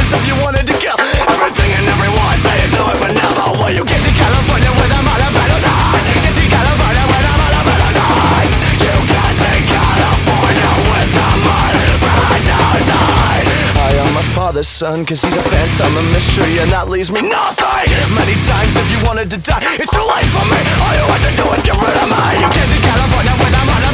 chance if you wanted to kill everything and everyone. Say you do it but never will you get to California with them all about those eyes. Get to California with them all about those eyes. You can't see California with them all about those eyes. I am my father's son, cause he's a phantom, a mystery, and that leaves me nothing. Many times if you wanted to die, it's too late for me. All you have to do is get rid of me. You get to California with them all